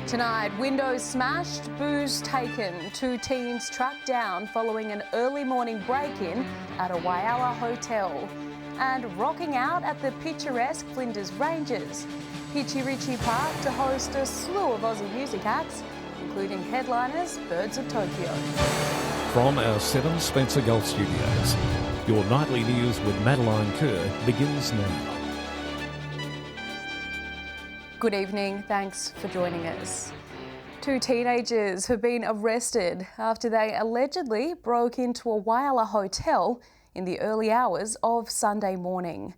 Tonight, windows smashed, booze taken, 2 teens tracked down following an early morning break-in at a Whyalla hotel. And rocking out at the picturesque Flinders Ranges, Pitchy Ritchie Park to host a slew of Aussie music acts, including headliners Birds of Tokyo. From our 7 Spencer Gulf Studios, your nightly news with Madeline Kerr begins now. Good evening, thanks for joining us. 2 teenagers have been arrested after they allegedly broke into a Whyalla hotel in the early hours of Sunday morning.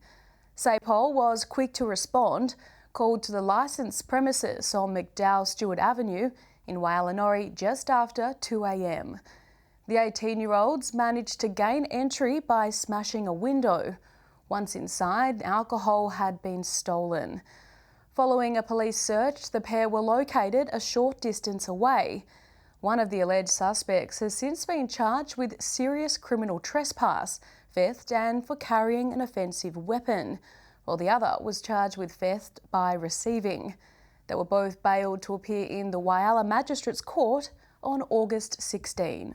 SAPOL was quick to respond, called to the licensed premises on McDowell Stewart Avenue in Whyalla just after 2 a.m. The 18-year-olds managed to gain entry by smashing a window. Once inside, alcohol had been stolen. Following a police search, the pair were located a short distance away. One of the alleged suspects has since been charged with serious criminal trespass, theft and for carrying an offensive weapon, while the other was charged with theft by receiving. They were both bailed to appear in the Whyalla Magistrates Court on August 16.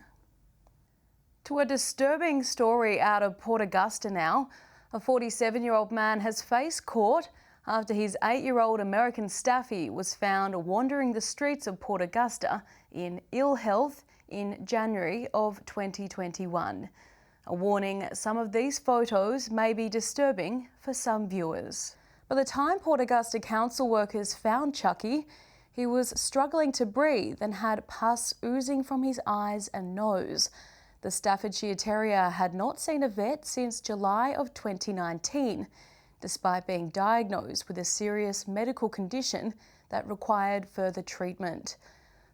To a disturbing story out of Port Augusta now. A 47-year-old man has faced court after his 8-year-old American staffy was found wandering the streets of Port Augusta in ill health in January of 2021. A warning, some of these photos may be disturbing for some viewers. By the time Port Augusta council workers found Chucky, he was struggling to breathe and had pus oozing from his eyes and nose. The Staffordshire Terrier had not seen a vet since July of 2019. Despite being diagnosed with a serious medical condition that required further treatment.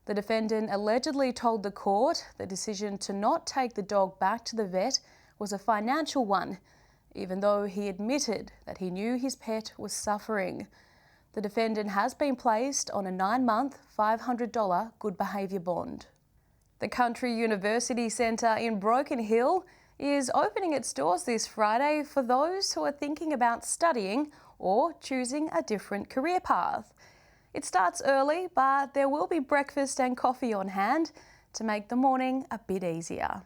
The defendant allegedly told the court the decision to not take the dog back to the vet was a financial one, even though he admitted that he knew his pet was suffering. The defendant has been placed on a 9-month, $500 good behaviour bond. The Country University Centre in Broken Hill is opening its doors this Friday for those who are thinking about studying or choosing a different career path. It starts early, but there will be breakfast and coffee on hand to make the morning a bit easier.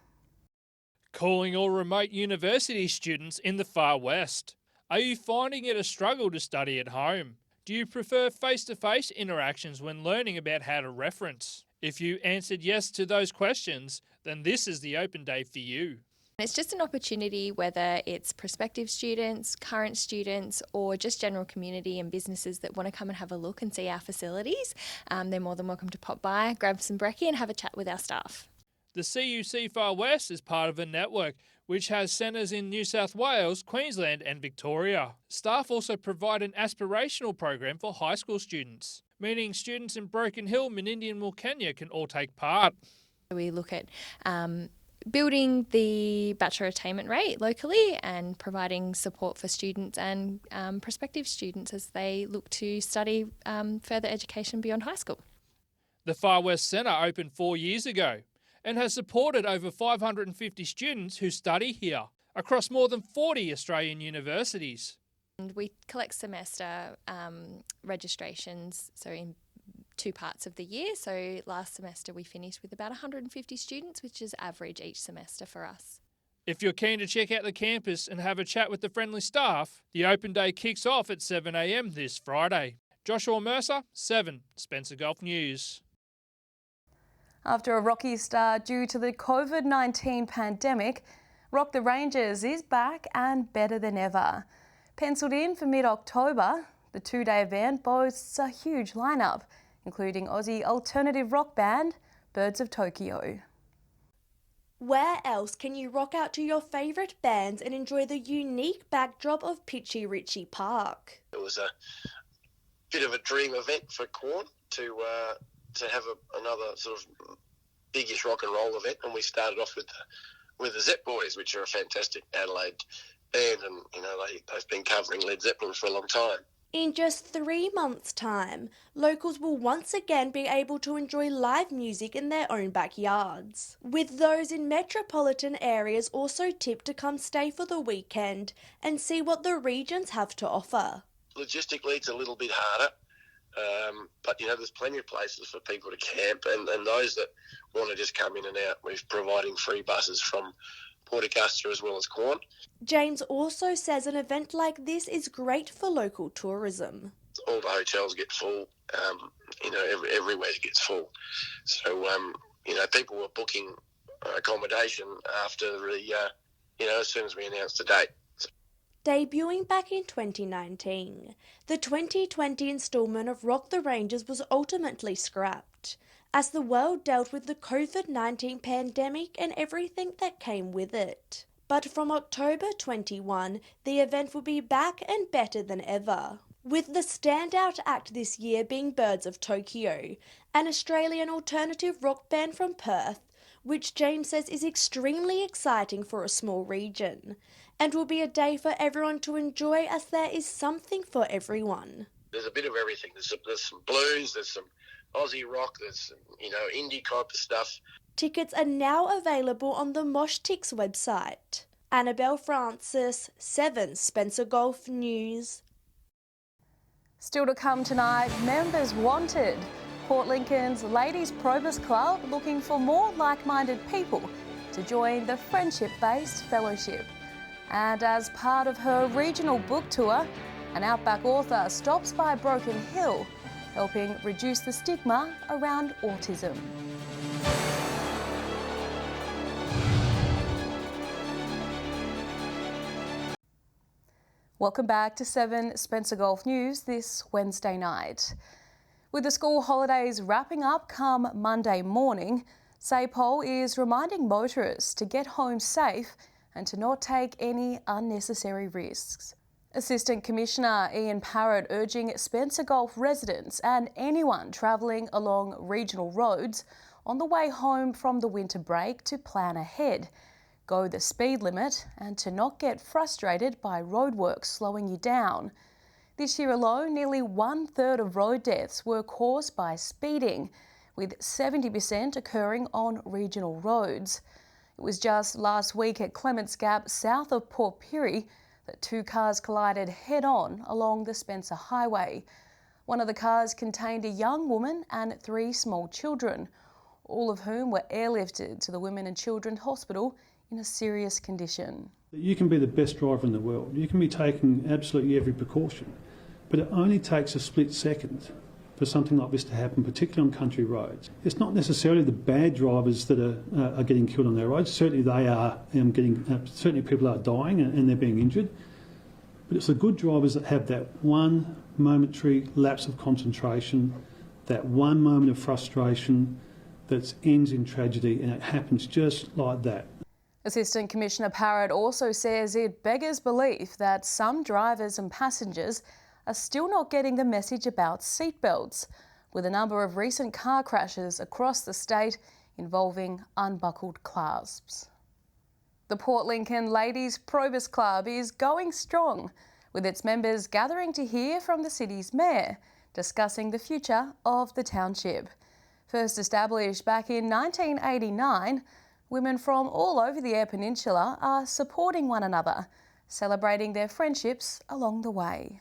Calling all remote university students in the far west. Are you finding it a struggle to study at home? Do you prefer face-to-face interactions when learning about how to reference? If you answered yes to those questions, then this is the open day for you. It's just an opportunity, whether it's prospective students, current students, or just general community and businesses that want to come and have a look and see our facilities. They're more than welcome to pop by, grab some brekkie and have a chat with our staff. The CUC Far West is part of a network which has centres in New South Wales, Queensland and Victoria. Staff also provide an aspirational program for high school students, meaning students in Broken Hill, Menindee and Wilcannia can all take part. We look at building the bachelor attainment rate locally and providing support for students and prospective students as they look to study further education beyond high school. The Far West Centre opened 4 years ago and has supported over 550 students who study here across more than 40 Australian universities. And we collect semester registrations, so in 2 parts of the year. So last semester we finished with about 150 students, which is average each semester for us. If you're keen to check out the campus and have a chat with the friendly staff, the open day kicks off at 7 a.m. this Friday. Joshua Mercer, 7 Spencer Gulf News. After a rocky start due to the COVID-19 pandemic, Rock the Ranges is back and better than ever. Penciled in for mid-October, the 2-day event boasts a huge lineup, including Aussie alternative rock band Birds of Tokyo. Where else can you rock out to your favourite bands and enjoy the unique backdrop of Pitchy Ritchie Park? It was a bit of a dream event for Corn to have another sort of biggish rock and roll event, and we started off with the Zepp Boys, which are a fantastic Adelaide band, and they've been covering Led Zeppelin for a long time. In just 3 months' time, locals will once again be able to enjoy live music in their own backyards, with those in metropolitan areas also tipped to come stay for the weekend and see what the regions have to offer. Logistically, it's a little bit harder. But, there's plenty of places for people to camp, and those that want to just come in and out, we're providing free buses from Port Augusta as well as Quorn. James also says an event like this is great for local tourism. All the hotels get full, everywhere gets full. So, people were booking accommodation after as soon as we announced the date. Debuting back in 2019, the 2020 instalment of Rock the Ranges was ultimately scrapped, as the world dealt with the COVID-19 pandemic and everything that came with it. But from October 21, the event will be back and better than ever, with the standout act this year being Birds of Tokyo, an Australian alternative rock band from Perth, which James says is extremely exciting for a small region, and will be a day for everyone to enjoy, as there is something for everyone. There's a bit of everything. There's some blues, there's some Aussie rock, there's some, indie type of stuff. Tickets are now available on the Mosh Tix website. Annabelle Francis, 7 Spencer Golf News. Still to come tonight, members wanted. Port Lincoln's Ladies Probus Club looking for more like-minded people to join the friendship-based fellowship. And as part of her regional book tour, an Outback author stops by Broken Hill, helping reduce the stigma around autism. Welcome back to 7 Spencer Golf News this Wednesday night. With the school holidays wrapping up come Monday morning, SAPOL is reminding motorists to get home safe and to not take any unnecessary risks. Assistant Commissioner Ian Parrott urging Spencer Golf residents and anyone travelling along regional roads on the way home from the winter break to plan ahead, go the speed limit and to not get frustrated by roadworks slowing you down. This year alone, nearly 1/3 of road deaths were caused by speeding, with 70% occurring on regional roads. It was just last week at Clements Gap, south of Port Pirie, that 2 cars collided head-on along the Spencer Highway. One of the cars contained a young woman and 3 small children, all of whom were airlifted to the Women and Children Hospital in a serious condition. You can be the best driver in the world. You can be taking absolutely every precaution, but it only takes a split second for something like this to happen, particularly on country roads. It's not necessarily the bad drivers that are getting killed on their roads. Certainly they are certainly people are dying and they're being injured. But it's the good drivers that have that one momentary lapse of concentration, that one moment of frustration that ends in tragedy, and it happens just like that. Assistant Commissioner Parrott also says it beggars belief that some drivers and passengers are still not getting the message about seatbelts, with a number of recent car crashes across the state involving unbuckled clasps. The Port Lincoln Ladies Probus Club is going strong, with its members gathering to hear from the city's mayor, discussing the future of the township. First established back in 1989, women from all over the Eyre Peninsula are supporting one another, celebrating their friendships along the way.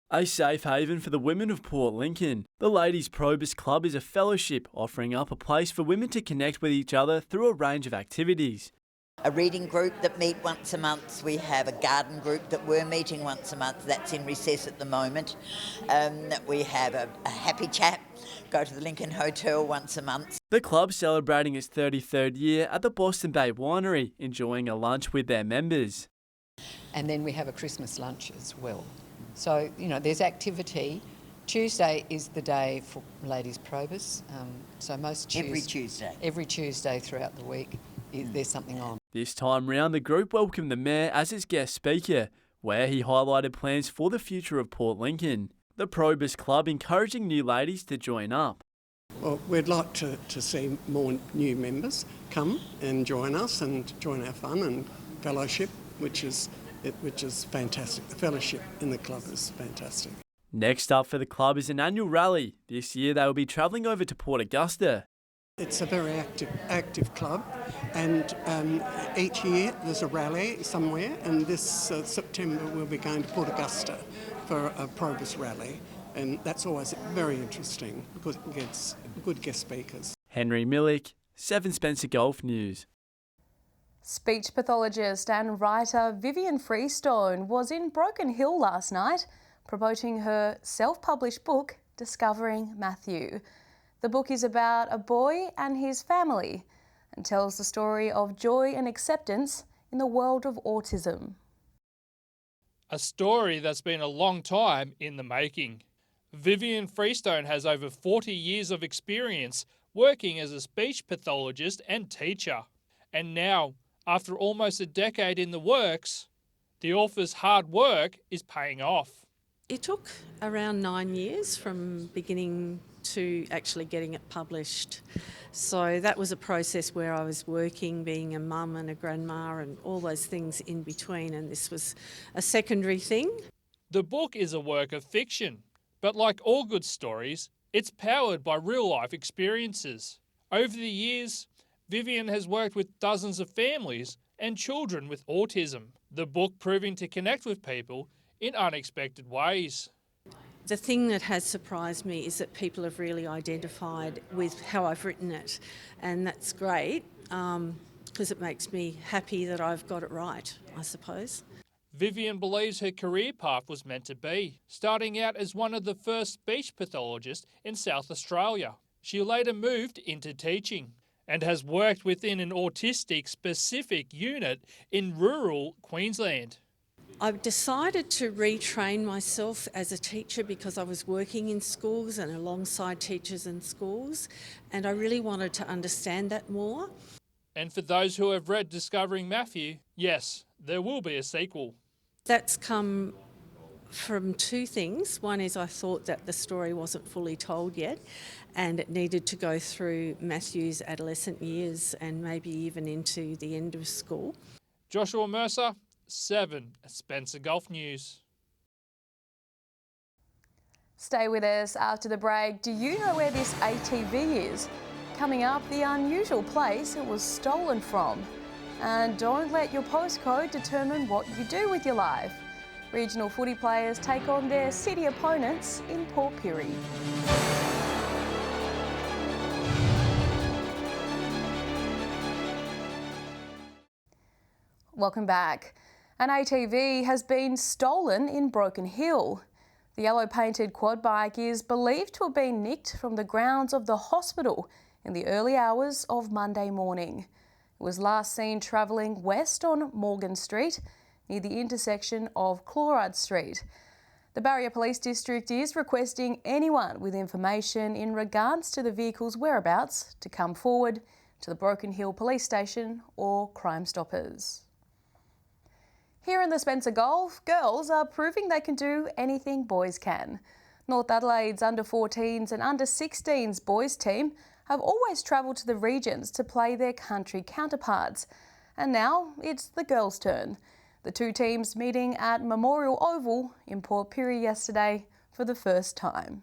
A safe haven for the women of Port Lincoln. The Ladies Probus Club is a fellowship offering up a place for women to connect with each other through a range of activities. A reading group that meet once a month. We have a garden group that we're meeting once a month. That's in recess at the moment. We have a happy chat. Go to the Lincoln Hotel once a month. The club celebrating its 33rd year at the Boston Bay Winery, enjoying a lunch with their members. And then we have a Christmas lunch as well. So, there's activity. Tuesday is the day for Ladies Probus. Every Tuesday throughout the week, there's something on. This time round, the group welcomed the Mayor as his guest speaker, where he highlighted plans for the future of Port Lincoln. The Probus Club encouraging new ladies to join up. Well, we'd like to see more new members come and join us and join our fun and fellowship, which is fantastic. The fellowship in the club is fantastic. Next up for the club is an annual rally. This year they will be travelling over to Port Augusta. It's a very active club, and each year there's a rally somewhere, and this September we'll be going to Port Augusta for a Probus rally, and that's always very interesting because it gets good guest speakers. Henry Millick, 7 Spencer Golf News. Speech pathologist and writer Vivian Freestone was in Broken Hill last night promoting her self-published book, Discovering Matthew. The book is about a boy and his family and tells the story of joy and acceptance in the world of autism. A story that's been a long time in the making. Vivian Freestone has over 40 years of experience working as a speech pathologist and teacher. And now, after almost a decade in the works, the author's hard work is paying off. It took around 9 years from beginning to actually getting it published. So that was a process where I was working, being a mum and a grandma and all those things in between, and this was a secondary thing. The book is a work of fiction, but like all good stories, it's powered by real-life experiences. Over the years, Vivian has worked with dozens of families and children with autism, the book proving to connect with people in unexpected ways. The thing that has surprised me is that people have really identified with how I've written it, and that's great because it makes me happy that I've got it right, I suppose. Vivian believes her career path was meant to be, starting out as one of the first speech pathologists in South Australia. She later moved into teaching and has worked within an autistic-specific unit in rural Queensland. I've decided to retrain myself as a teacher because I was working in schools and alongside teachers in schools, and I really wanted to understand that more. And for those who have read Discovering Matthew, yes, there will be a sequel. That's come from two things. One is I thought that the story wasn't fully told yet and it needed to go through Matthew's adolescent years and maybe even into the end of school. Joshua Mercer, 7 Spencer Golf News. Stay with us after the break. Do you know where this ATV is? Coming up, the unusual place it was stolen from. And don't let your postcode determine what you do with your life. Regional footy players take on their city opponents in Port Pirie. Welcome back. An ATV has been stolen in Broken Hill. The yellow-painted quad bike is believed to have been nicked from the grounds of the hospital in the early hours of Monday morning. It was last seen travelling west on Morgan Street near the intersection of Chloride Street. The Barrier Police District is requesting anyone with information in regards to the vehicle's whereabouts to come forward to the Broken Hill Police Station or Crime Stoppers. Here in the Spencer Golf, girls are proving they can do anything boys can. North Adelaide's under-14s and under-16s boys team have always travelled to the regions to play their country counterparts. And now it's the girls' turn. The two teams meeting at Memorial Oval in Port Pirie yesterday for the first time.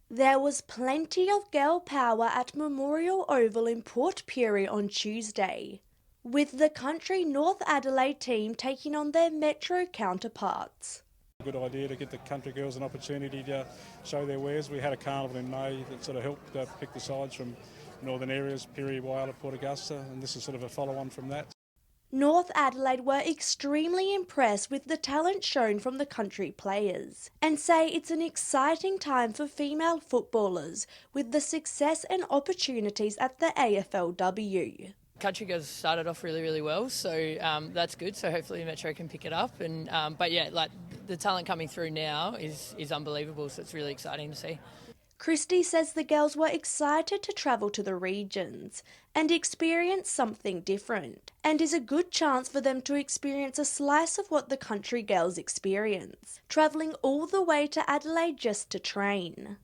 There was plenty of girl power at Memorial Oval in Port Pirie on Tuesday, with the country North Adelaide team taking on their metro counterparts. Good idea to give the country girls an opportunity to show their wares. We had a carnival in May that sort of helped pick the sides from northern areas, Pirie, Whyalla, Port Augusta, and this is sort of a follow-on from that. North Adelaide were extremely impressed with the talent shown from the country players and say it's an exciting time for female footballers with the success and opportunities at the AFLW. Country girls started off really well, so that's good. So hopefully Metro can pick it up. And but yeah, like the talent coming through now is unbelievable. So it's really exciting to see. Christy says the girls were excited to travel to the regions and experience something different, and is a good chance for them to experience a slice of what the country girls experience, travelling all the way to Adelaide just to train.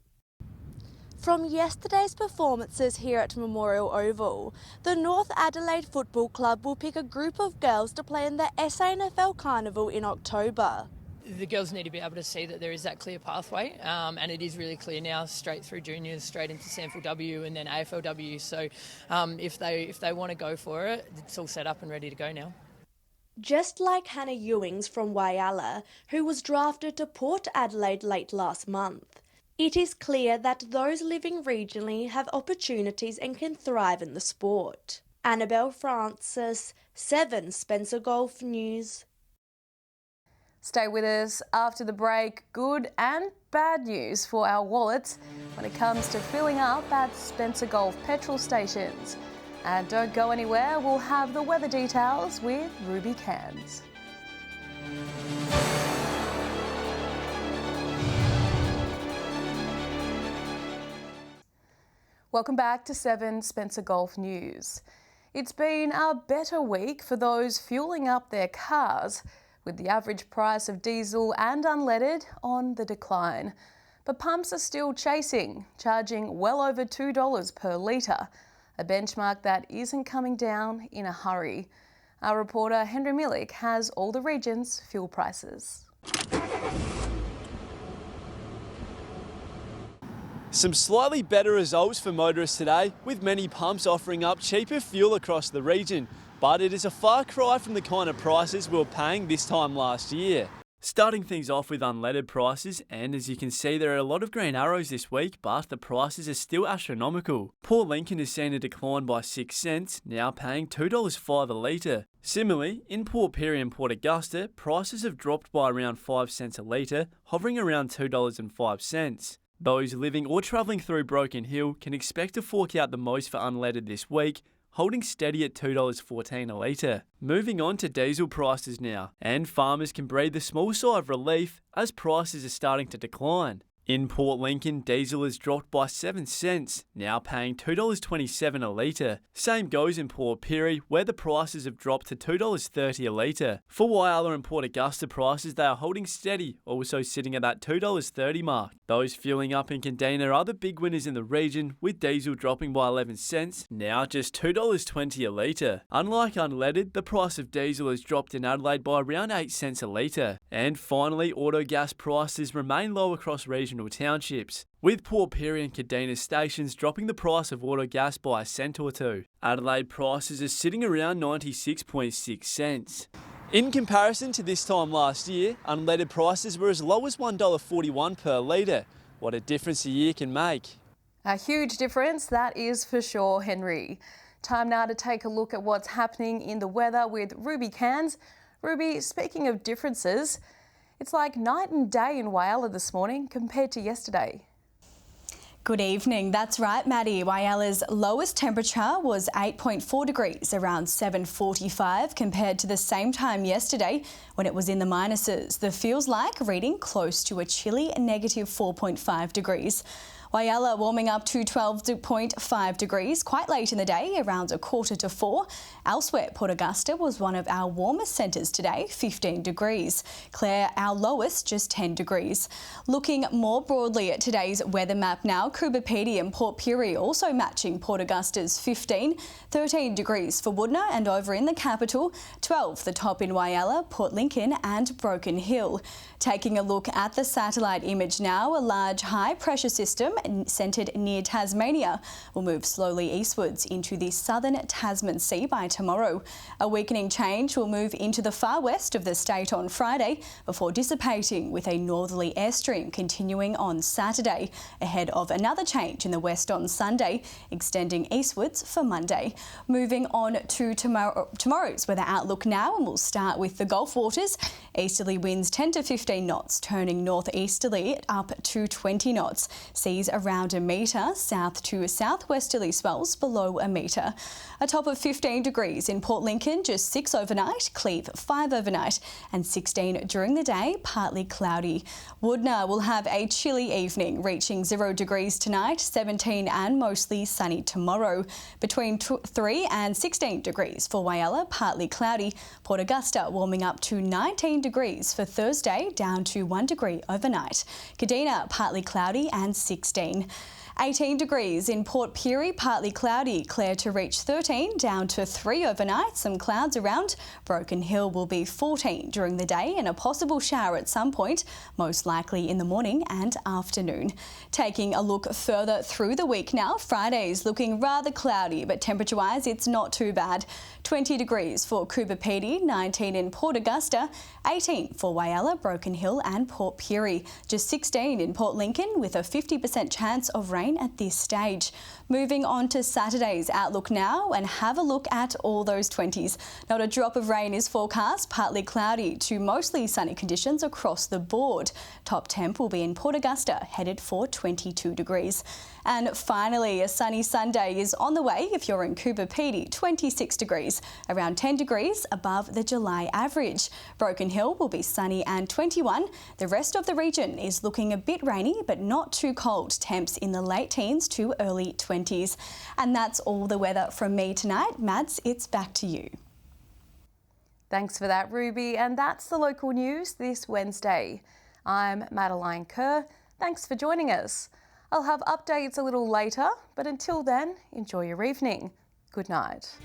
From yesterday's performances here at Memorial Oval, the North Adelaide Football Club will pick a group of girls to play in the SANFL Carnival in October. The girls need to be able to see that there is that clear pathway, and it is really clear now, straight through juniors, straight into SANFL and then AFLW. So if they want to go for it, it's all set up and ready to go now. Just like Hannah Ewings from Whyalla, who was drafted to Port Adelaide late last month. It is clear that those living regionally have opportunities and can thrive in the sport. Annabelle Francis, 7 Spencer Golf News. Stay with us after the break. Good and bad news for our wallets when it comes to filling up at Spencer Golf petrol stations. And don't go anywhere, we'll have the weather details with Ruby Cairns. Welcome back to 7 Spencer Golf News. It's been a better week for those fueling up their cars, with the average price of diesel and unleaded on the decline. But pumps are still chasing, charging well over $2 per litre, a benchmark that isn't coming down in a hurry. Our reporter Henry Millick has all the region's fuel prices. Some slightly better results for motorists today, with many pumps offering up cheaper fuel across the region. But it is a far cry from the kind of prices we were paying this time last year. Starting things off with unleaded prices, and as you can see there are a lot of green arrows this week, but the prices are still astronomical. Port Lincoln has seen a decline by 6 cents, now paying $2.05 a litre. Similarly, in Port Pirie and Port Augusta, prices have dropped by around 5 cents a litre, hovering around $2.05. Those living or travelling through Broken Hill can expect to fork out the most for unleaded this week, holding steady at $2.14 a litre. Moving on to diesel prices now, and farmers can breathe a small sigh of relief as prices are starting to decline. In Port Lincoln, diesel has dropped by 7 cents, now paying $2.27 a litre. Same goes in Port Pirie, where the prices have dropped to $2.30 a litre. For Whyalla and Port Augusta prices, they are holding steady, also sitting at that $2.30 mark. Those fueling up in Kadina are the big winners in the region, with diesel dropping by 11 cents, now just $2.20 a litre. Unlike unleaded, the price of diesel has dropped in Adelaide by around 8 cents a litre. And finally, auto gas prices remain low across regional townships, with Port Pirie and Kadina stations dropping the price of auto gas by a cent or two. Adelaide prices are sitting around 96.6 cents. In comparison to this time last year, unleaded prices were as low as $1.41 per litre. What a difference a year can make. A huge difference, that is for sure, Henry. Time now to take a look at what's happening in the weather with Ruby Cairns. Ruby, speaking of differences, it's like night and day in Whyalla this morning compared to yesterday. Good evening. That's right, Maddie. Whyalla's lowest temperature was 8.4 degrees, around 7:45, compared to the same time yesterday when it was in the minuses. The feels like reading close to a chilly negative 4.5 degrees. Whyalla warming up to 12.5 degrees quite late in the day, around 3:45. Elsewhere, Port Augusta was one of our warmest centres today, 15 degrees. Clare, our lowest, just 10 degrees. Looking more broadly at today's weather map now, Coober Pedy and Port Pirie also matching Port Augusta's 15, 13 degrees for Woodner, and over in the capital, 12 the top in Whyalla, Port Lincoln and Broken Hill. Taking a look at the satellite image now, a large high pressure system centred near Tasmania will move slowly eastwards into the southern Tasman Sea by tomorrow. A weakening change will move into the far west of the state on Friday before dissipating, with a northerly airstream continuing on Saturday, ahead of another change in the west on Sunday, extending eastwards for Monday. Moving on to tomorrow's weather outlook now, and we'll start with the Gulf waters. Easterly winds 10 to 15 knots, turning northeasterly up to 20 knots. Seas around a metre, south to southwesterly swells below a metre. A top of 15 degrees in Port Lincoln, just 6 overnight, Cleve 5 overnight and 16 during the day, partly cloudy. Woodner will have a chilly evening, reaching 0 degrees tonight, 17 and mostly sunny tomorrow. Between 3 and 16 degrees for Whyalla, partly cloudy. Port Augusta warming up to 19 degrees for Thursday, down to 1 degree overnight. Kadina partly cloudy and 16. 18 degrees in Port Pirie, partly cloudy, clear to reach 13, down to 3 overnight, some clouds around. Broken Hill will be 14 during the day and a possible shower at some point, most likely in the morning and afternoon. Taking a look further through the week now, Friday's looking rather cloudy, but temperature-wise it's not too bad. 20 degrees for Coober Pedy, 19 in Port Augusta, 18 for Whyalla, Broken Hill and Port Pirie. Just 16 in Port Lincoln with a 50% chance of rain at this stage. Moving on to Saturday's outlook now and have a look at all those 20s. Not a drop of rain is forecast, partly cloudy to mostly sunny conditions across the board. Top temp will be in Port Augusta, headed for 22 degrees. And finally, a sunny Sunday is on the way if you're in Coober Pedy, 26 degrees, around 10 degrees above the July average. Broken Hill will be sunny and 21. The rest of the region is looking a bit rainy but not too cold, temps in the late teens to early 20s. And that's all the weather from me tonight. Mads, it's back to you. Thanks for that, Ruby. And that's the local news this Wednesday. I'm Madeline Kerr. Thanks for joining us. I'll have updates a little later, but until then, enjoy your evening. Good night.